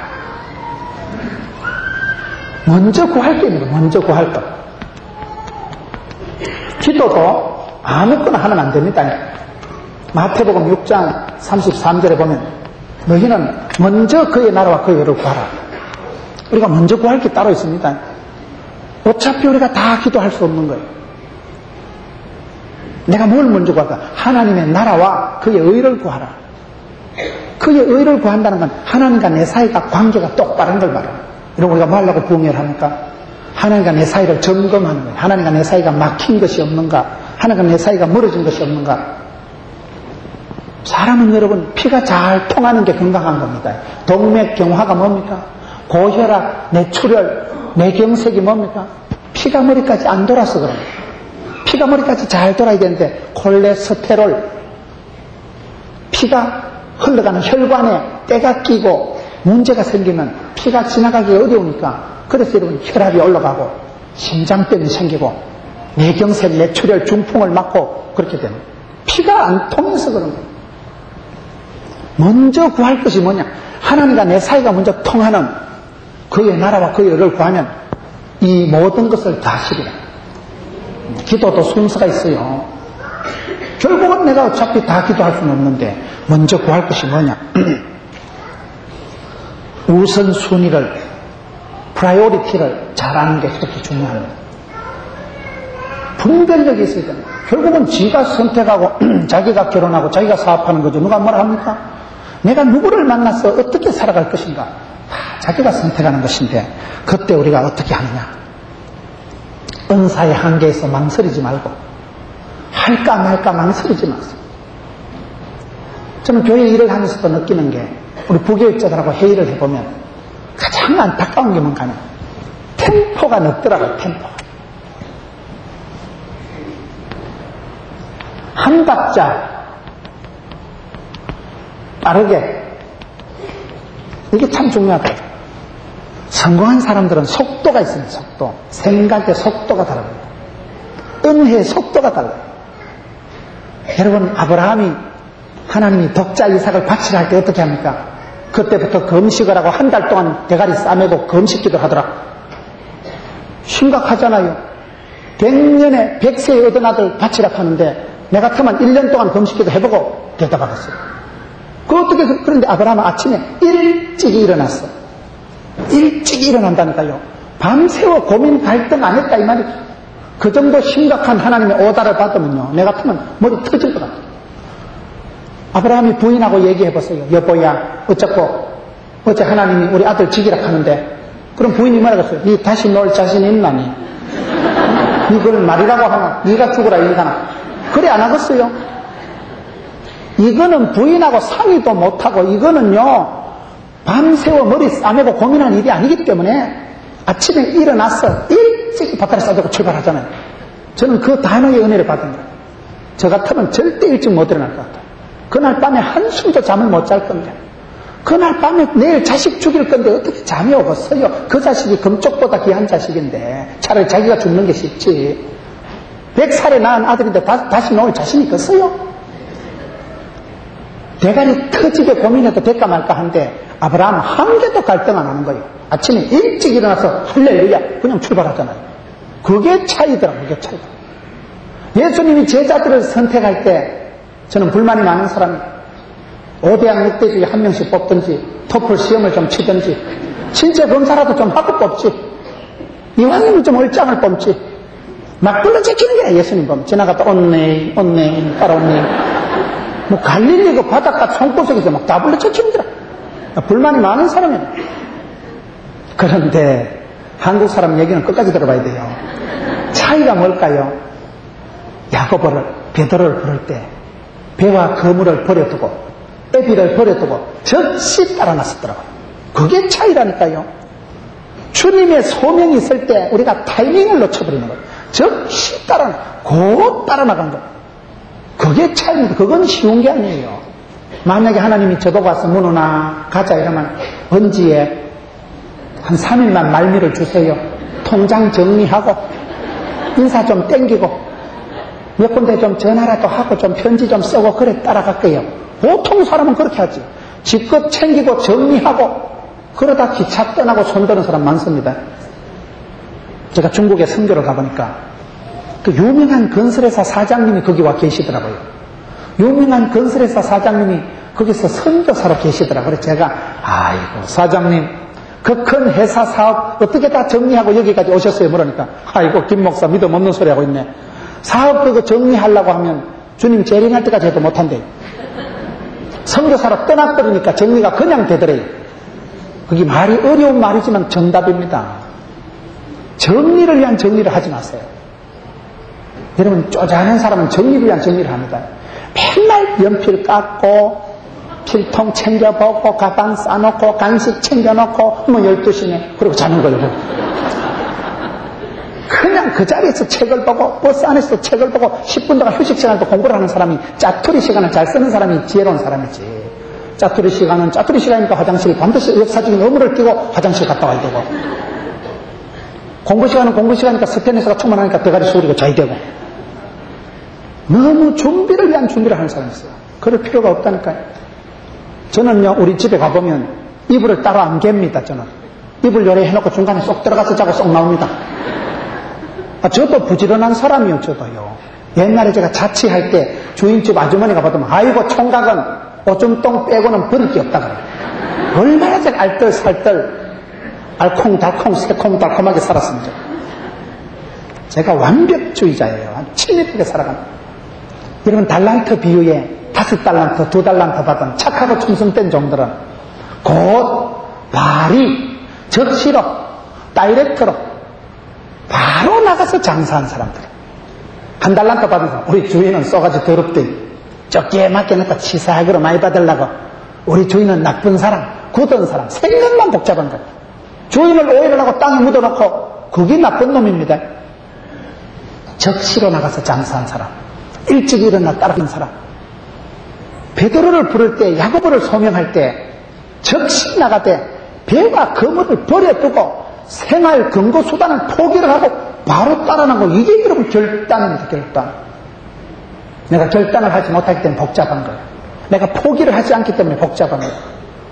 먼저 구할 게 있는 거예요. 먼저 구할 것. 기도도 아무거나 하면 안 됩니다. 마태복음 6장 33절에 보면 너희는 먼저 그의 나라와 그의 의를 구하라. 우리가 먼저 구할 게 따로 있습니다. 어차피 우리가 다 기도할 수 없는 거예요. 내가 뭘 먼저 구할까? 하나님의 나라와 그의 의를 구하라. 그의 의를 구한다는 건 하나님과 내 사이가 관계가 똑바른 걸 말합니다. 이런 우리가 뭐 하려고 부흥회를 합니까? 하나님과 내 사이를 점검하는 거예요. 하나님과 내 사이가 막힌 것이 없는가? 하나님과 내 사이가 멀어진 것이 없는가? 사람은 여러분 피가 잘 통하는 게 건강한 겁니다. 동맥경화가 뭡니까? 고혈압, 뇌출혈, 뇌경색이 뭡니까? 피가 머리까지 안 돌아서 그럽니다. 피가 머리까지 잘 돌아야 되는데 콜레스테롤, 피가 흘러가는 혈관에 때가 끼고 문제가 생기면 피가 지나가기 어려우니까 그래서 여러분 혈압이 올라가고 심장병이 생기고 뇌경색, 뇌출혈, 중풍을 맞고 그렇게 됩니다. 피가 안 통해서 그런 거예요. 먼저 구할 것이 뭐냐? 하나님과 내 사이가 먼저 통하는 그의 나라와 그의 의를 구하면 이 모든 것을 다 하시리라. 기도도 순서가 있어요. 결국은 내가 어차피 다 기도할 수는 없는데 먼저 구할 것이 뭐냐? 우선순위를, 프라이오리티를 잘 아는 게 그렇게 중요합니다. 분별력이 있어야 됩니다. 결국은 지가 선택하고 자기가 결혼하고 자기가 사업하는 거죠. 누가 뭐라 합니까? 내가 누구를 만나서 어떻게 살아갈 것인가? 다 자기가 선택하는 것인데 그때 우리가 어떻게 하느냐? 은사의 한계에서 망설이지 말고 할까 말까 망설이지 마세요. 저는 교회 일을 하면서도 느끼는 게 우리 부교육자들하고 회의를 해보면 가장 안타까운 게 뭔가 하면 템포가 늦더라고요. 템포가. 한 박자 빠르게. 이게 참 중요하더라고요. 성공한 사람들은 속도가 있습니다. 속도. 생각의 속도가 다릅니다. 은혜의 속도가 달라요. 여러분, 아브라함이 하나님이 독자 이삭을 바치라 할 때 어떻게 합니까? 그때부터 금식을 하고 한 달 동안 대가리 싸매고 금식기도 하더라. 심각하잖아요. 100년에 100세에 얻은 아들 바치라 하는데 내가 같으면 1년 동안 금식기도 해보고 대답하겠어요. 그런데 아브라함은 아침에 일찍 일어났어. 일찍 일어난다니까요. 밤새워 고민 갈등 안 했다 이 말이죠. 그 정도 심각한 하나님의 오다를 받으면요, 내 같으면 머리 터질 것 같아요. 아브라함이 부인하고 얘기해보세요. 여보야, 어쩌고 어제 하나님이 우리 아들 죽이라 하는데 그럼 부인이 말하겠어요. 니 다시 놀 자신 있나니? 이걸 말이라고 하나? 니가 죽어라 인간아. 그래 안 하겠어요? 이거는 부인하고 상의도 못하고 이거는요 밤새워 머리 싸매고 고민한 일이 아니기 때문에 아침에 일어나서 일찍 바깥에 싸들고 출발하잖아요. 저는 그 단어의 은혜를 받은 거예요. 저 같으면 절대 일찍 못 일어날 것 같아요. 그날 밤에 한숨도 잠을 못 잘 건데 그날 밤에 내일 자식 죽일 건데 어떻게 잠이 오겠어요? 그 자식이 금쪽보다 귀한 자식인데 차라리 자기가 죽는 게 쉽지. 100살에 낳은 아들인데 다시 놓을 자신이 있겠어요? 대가리 터지게 고민해도 될까 말까 한데 아브라함은 한 개도 갈등 안 하는 거예요. 아침에 일찍 일어나서 할렐루야 그냥 출발하잖아요. 그게 차이더라. 그게 차이다. 예수님이 제자들을 선택할 때 저는 불만이 많은 사람이에요. 5대학 6대 중에 한 명씩 뽑든지 토플 시험을 좀 치든지 신체 검사라도 좀 하고 뽑지. 이왕이면 좀 얼짱을 뽑지. 막 불러제끼는 게 예수님 보면 지나가다 온네 따라온네 뭐 갈릴리 그 바닷가 손구석에서 막 다 불러제끼는 거라. 불만이 많은 사람이에요. 그런데 한국 사람 얘기는 끝까지 들어봐야 돼요. 차이가 뭘까요? 야고보를 베드로를 부를 때 배와 그물을 버려두고 애비를 버려두고 즉시 따라 나섰더라고요. 그게 차이라니까요. 주님의 소명이 있을 때 우리가 타이밍을 놓쳐버리는 거예요. 즉시 곧 따라 나간 거예요. 그게 차이입니다. 그건 쉬운 게 아니에요. 만약에 하나님이 저보고 와서 문호나 가자 이러면 언지에 한 3일만 말미를 주세요. 통장 정리하고 인사 좀 땡기고 몇 군데 좀 전화라도 하고 좀 편지 좀 쓰고 그래 따라갈게요. 보통 사람은 그렇게 하지. 지껏 챙기고 정리하고 그러다 기차 떠나고 손드는 사람 많습니다. 제가 중국에 선교를 가보니까 그 유명한 건설회사 사장님이 거기 와 계시더라고요. 유명한 건설회사 사장님이 거기서 선교사로 계시더라고요. 그래서 제가 아이고 사장님 그 큰 회사 사업 어떻게 다 정리하고 여기까지 오셨어요? 그러니까 아이고 김 목사 믿음 없는 소리 하고 있네. 사업 그거 정리하려고 하면 주님 재림할 때까지 해도 못한대요. 선교사로 떠나버리니까 정리가 그냥 되더래요. 그게 말이 어려운 말이지만 정답입니다. 정리를 위한 정리를 하지 마세요. 여러분 쪼잔한 사람은 정리를 위한 정리를 합니다. 맨날 연필 깎고 필통 챙겨보고 가방 싸놓고 간식 챙겨놓고 뭐 12시네 그리고 자는 거예요. 그냥 그 자리에서 책을 보고 버스 안에서 책을 보고 10분 동안 휴식 시간에도 공부를 하는 사람이 짜투리 시간을 잘 쓰는 사람이 지혜로운 사람이지. 짜투리 시간이니까 화장실 반드시 역사적인 의무를 끼고 화장실 갔다 와야 되고 공부 시간은 공부 시간이니까 스테니스가 충만하니까 대가리 수그리고 자야 되고 너무 준비를 위한 준비를 하는 사람이 있어요. 그럴 필요가 없다니까요. 저는요 우리 집에 가보면 이불을 따로 안 갭니다. 저는 이불 요래 해놓고 중간에 쏙 들어가서 자고 쏙 나옵니다. 저도 부지런한 사람이요. 저도요. 옛날에 제가 자취할 때 주인집 아주머니가 보면 아이고 총각은 오줌똥 빼고는 버릴 게 없다 그래요. 얼마나 제가 알뜰살뜰 알콩달콩 새콤달콤하게 살았습니다. 제가 완벽주의자예요. 친밀하게 살아갑니다. 여러분 달란트 비유에 5달란트 2달란트 받은 착하고 충성된 종들은 곧 발이 적시로 다이렉트로 바로 나가서 장사한 사람들. 1달란트 받은 사람. 우리 주인은 쏘가지 더럽대. 적게 맞게 넣고 치사하기로 많이 받으려고. 우리 주인은 나쁜 사람, 굳은 사람, 생각만 복잡한 거예요. 주인을 오해를 하고 땅에 묻어놓고 그게 나쁜 놈입니다. 적시로 나가서 장사한 사람, 일찍 일어나 따라간 사람. 베드로를 부를 때, 야고보를 소명할 때 적시 나가되 배와 그물을 버려두고 생활 근거 수단을 포기를 하고 바로 따라나고 이게 여러분 결단입니다. 결단. 내가 결단을 하지 못하기 때문에 복잡한 거예요. 내가 포기를 하지 않기 때문에 복잡한 거예요.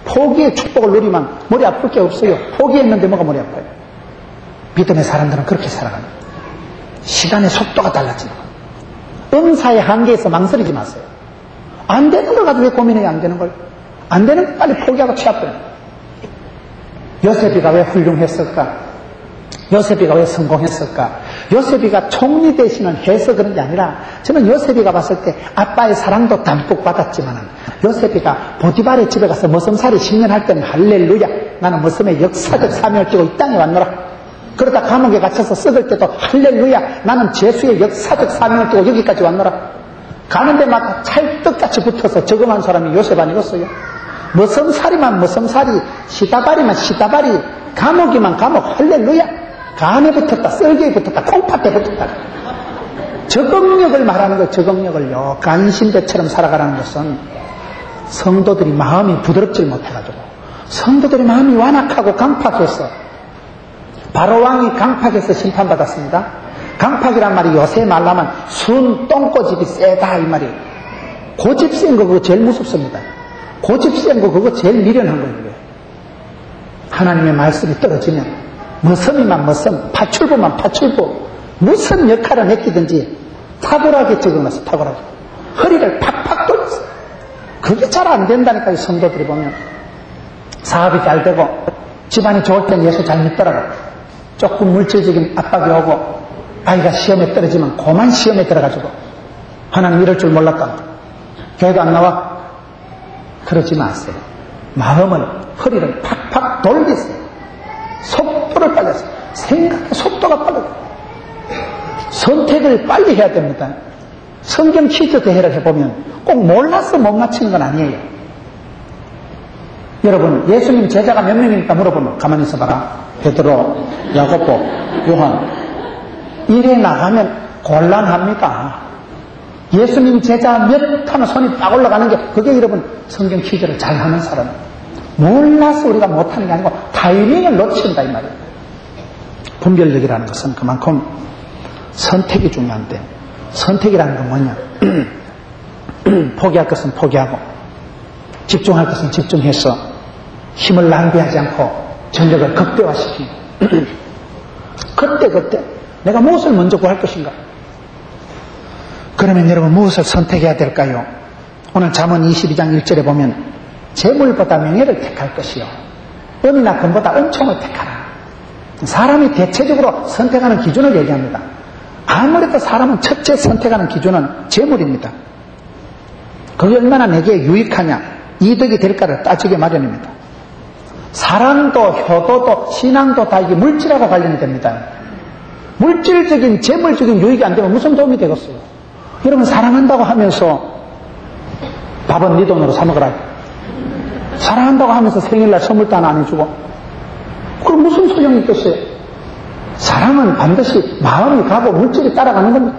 포기의 축복을 누리면 머리 아플 게 없어요. 포기했는데 뭐가 머리 아파요. 믿음의 사람들은 그렇게 살아갑니다. 시간의 속도가 달라지는 거예요. 은사의 한계에서 망설이지 마세요. 안 되는 걸 가지고 왜 고민해야 안 되는 걸. 안 되는 걸 빨리 포기하고 취합해요. 요셉이가 왜 훌륭했을까? 요셉이가 왜 성공했을까? 요셉이가 총리 대신을 해서 그런 게 아니라 저는 요셉이가 봤을 때 아빠의 사랑도 담뿍 받았지만은 요셉이가 보디발의 집에 가서 머슴살이 10년 할 때는 할렐루야, 나는 머슴의 역사적 사명을 띠고 이 땅에 왔노라. 그러다 감옥에 갇혀서 썩을 때도 할렐루야, 나는 죄수의 역사적 사명을 띠고 여기까지 왔노라. 가는데 막 찰떡같이 붙어서 적응한 사람이 요셉 아니겠어요? 머슴살이만 머슴살이, 시다바리만 시다바리, 감옥이만 감옥, 할렐루야. 간에 붙었다, 썰개에 붙었다, 콩팥에 붙었다. 적응력을 말하는 거예요. 적응력을요. 간신배처럼 살아가라는 것은 성도들이 마음이 부드럽질 못해가지고, 성도들이 마음이 완악하고 강팍해서, 바로왕이 강팍해서 심판받았습니다. 강팍이란 말이 요새 말하면 순 똥꼬집이 세다 이 말이에요. 고집 센 거 그거 제일 무섭습니다. 고집 센 거 그거 제일 미련한 거예요. 하나님의 말씀이 떨어지면 머슴이만 머슴, 파출부만 파출부, 무슨 역할을 맡기든지 탁월하게 적응해서 탁월하게 허리를 팍팍 돌렸어요. 그게 잘 안 된다니까요. 성도들이 보면 사업이 잘 되고 집안이 좋을 땐 예수 잘 믿더라고. 조금 물질적인 압박이 오고 아이가 시험에 떨어지면 고만 시험에 들어가지고 하나님 이럴 줄 몰랐다, 교회도 안 나와. 그러지 마세요. 마음을, 허리를 팍팍 돌리세요. 속도를 빨렸어요. 생각의 속도가 빨라요. 선택을 빨리 해야 됩니다. 성경 퀴즈 대회를 해보면 꼭 몰라서 못 맞히는 건 아니에요. 여러분, 예수님 제자가 몇 명입니까? 물어보면 가만히 있어봐라. 베드로, 야고보, 요한. 이래 나가면 곤란합니다. 예수님 제자 몇 하면 손이 딱 올라가는 게, 그게 여러분 성경 퀴즈를 잘하는 사람. 몰라서 우리가 못하는 게 아니고 타이밍을 놓친다 이 말이에요. 분별력이라는 것은 그만큼 선택이 중요한데, 선택이라는 건 뭐냐? 포기할 것은 포기하고 집중할 것은 집중해서 힘을 낭비하지 않고 전력을 극대화시키고 그때 내가 무엇을 먼저 구할 것인가? 그러면 여러분 무엇을 선택해야 될까요? 오늘 잠언 22장 1절에 보면 재물보다 명예를 택할 것이요 은이나 금보다 은총을 택하라. 사람이 대체적으로 선택하는 기준을 얘기합니다. 아무래도 사람은 첫째 선택하는 기준은 재물입니다. 그게 얼마나 내게 유익하냐, 이득이 될까를 따지게 마련입니다. 사랑도 효도도 신앙도 다 이게 물질하고 관련이 됩니다. 물질적인 재물적인 유익이 안 되면 무슨 도움이 되겠어요? 여러분 사랑한다고 하면서 밥은 네 돈으로 사 먹으라. 사랑한다고 하면서 생일날 선물도 하나 안 해주고, 그럼 무슨 소용이 있겠어요? 사랑은 반드시 마음이 가고 물질이 따라가는 겁니다.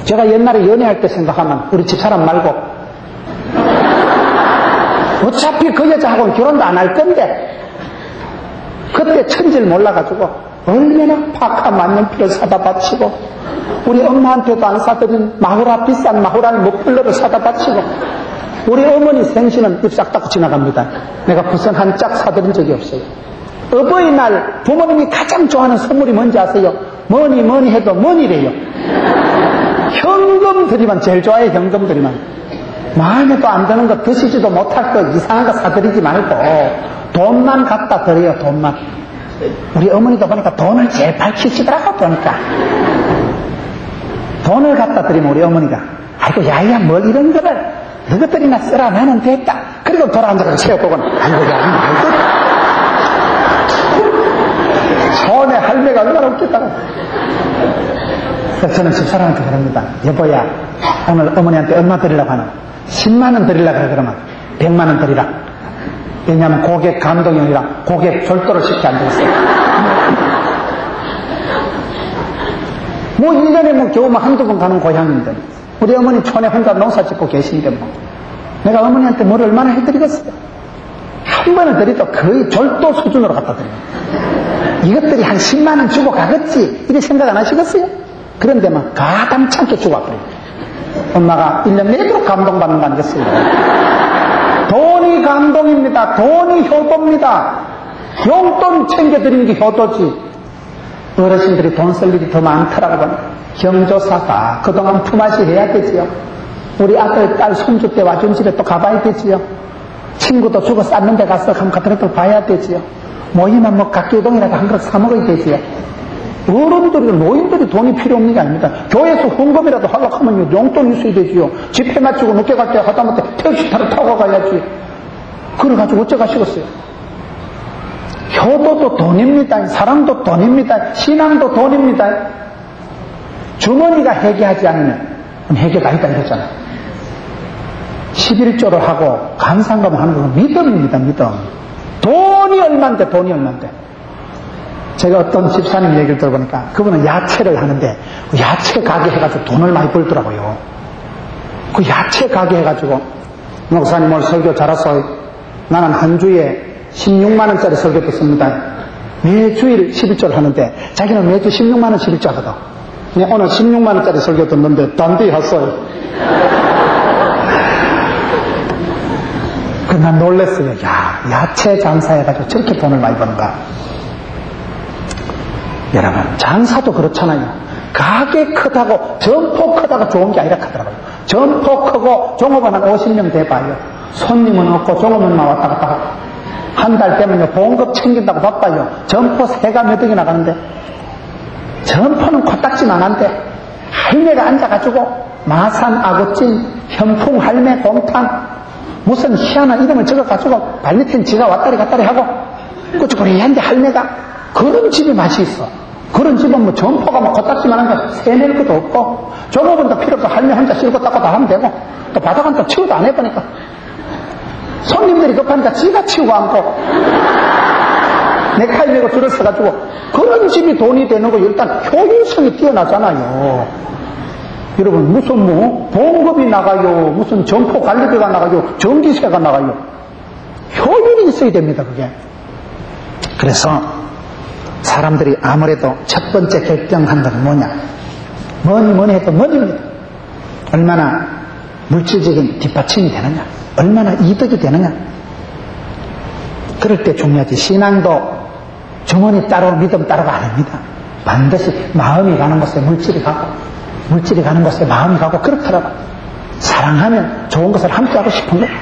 제가 옛날에 연애할 때 생각하면 우리 집사람 말고 어차피 그 여자하고는 결혼도 안 할 건데, 그때 천지를 몰라가지고 얼마나 파카 만년필을 사다 바치고 우리 엄마한테도 안 사드린 마후라, 비싼 마후라를 목플러를 사다 바치고 우리 어머니 생신은 입 싹 닦고 지나갑니다. 내가 무슨 한 짝 사드린 적이 없어요. 어버이날 부모님이 가장 좋아하는 선물이 뭔지 아세요? 뭐니 해도 뭐니래요. 현금 드리면 제일 좋아해요. 현금 드리면. 마음에도 안 드는 거, 드시지도 못할 거, 이상한 거 사드리지 말고 돈만 갖다 드려요. 돈만. 우리 어머니도 보니까 돈을 제일 밝히시더라고. 보니까 돈을 갖다 드리면 우리 어머니가 아이고 야야 뭘 이런 거를 너희들이나 쓰라, 나는 됐다. 그리고 돌아앉아서 체육복은 아이고 야 아이고 손에 할매가 얼마나 웃겼다고. 그래서 저는 집사람한테 그럽니다. 여보야, 오늘 어머니한테 얼마 드리려고 하나? 10만 원 드리려고 그래. 그러면 100만 원 드리라. 왜냐하면 고객 감동형이라 고객 절도를 시켜 안 되겠어요. 뭐 1년에 뭐 겨우 한두 번 가는 고향인데 우리 어머니 촌에 혼자 농사 짓고 계신데 뭐 내가 어머니한테 뭘 얼마나 해드리겠어요? 한 번을 드려도 거의 절도 수준으로 갖다 드려요. 이것들이 한 10만 원 주고 가겠지 이렇게 생각 안 하시겠어요? 그런데 막 가담찮게 주고 와버려요. 엄마가 1년 내도록 감동받는 거 아니겠어요? 돈이 감동입니다. 돈이 효도입니다. 용돈 챙겨드리는 게 효도지. 어르신들이 돈 쓸 일이 더 많더라고요. 경조사가 그동안 품앗이 해야 되지요. 우리 아들, 딸, 손주 때 와준 집에 또 가봐야 되지요. 친구도 죽어 쌌는 데 가서 한번 같은 걸 봐야 되지요. 모이면 뭐 깍두동이라도 한 그릇 사 먹어야 되지요. 어른들이, 노인들이 돈이 필요 없는 게 아닙니다. 교회에서 헌금이라도 하려고 하면 용돈이 있어야 되지요. 집회 마치고 늦게 갈 때 하다못해 택시타를 타고 가야지. 그래가지고 어째 가시겠어요? 효도도 돈입니다. 사랑도 돈입니다. 신앙도 돈입니다. 주머니가 회개하지 않으면 회개가 아니다 이랬잖아요. 11조를 하고 감상금을 하는 건 믿음입니다. 믿음. 돈이 얼만데 돈이 얼만데. 제가 어떤 집사님 얘기를 들어보니까 그분은 야채를 하는데 야채 가게 해가지고 돈을 많이 벌더라고요. 그 야채 가게 해가지고 목사님 오늘 설교 잘했어요. 나는 한 주에 16만원짜리 설교 듣습니다. 매주일 11조를 하는데 자기는 매주 16만원 11조 하거든. 오늘 16만원짜리 설교 듣는데 단디 했어요. 그래서 난 놀랬어요. 야, 야채 장사해가지고 저렇게 돈을 많이 버는가. 여러분, 장사도 그렇잖아요. 가게 크다고, 점포 크다고 좋은 게 아니라 하더라고요. 점포 크고 종업원 한 50명 돼봐요. 손님은 없고 종업원만 왔다 갔다 하고. 한 달 되면요, 보험금 챙긴다고 바빠요. 점포 새가 몇 억이 나가는데, 점포는 코딱지만 한데, 할매가 앉아가지고, 마산 아구찜, 현풍 할매 곰탕, 무슨 희한한 이름을 적어가지고, 발밑엔 지가 왔다리 갔다리 하고, 꾸쭈꾸리한데 할매가, 그런 집이 맛이 있어. 그런 집은 뭐 점포가 뭐 코딱지만 한 거 세낼 것도 없고, 종업원도 필요 없어. 할매 혼자 실고 닦고 다 하면 되고, 또 바닥은 또 치우도 안 해보니까. 손님들이 급하니까 지가 치우고 앉고 넥타이 메고 줄을 서가지고 그런 집이 돈이 되는 거 일단 효율성이 뛰어나잖아요. 여러분 무슨 뭐 보험금이 나가요, 무슨 점포 관리비가 나가요, 전기세가 나가요. 효율이 있어야 됩니다. 그게. 그래서 사람들이 아무래도 첫 번째 결정한 건 뭐냐, 뭐니 해도 뭐니입니다. 얼마나 물질적인 뒷받침이 되느냐, 얼마나 이득이 되느냐. 그럴 때 중요하지. 신앙도 주머니 따로 믿음 따로가 아닙니다. 반드시 마음이 가는 곳에 물질이 가고, 물질이 가는 곳에 마음이 가고, 그렇더라고. 사랑하면 좋은 것을 함께 하고 싶은 거예요.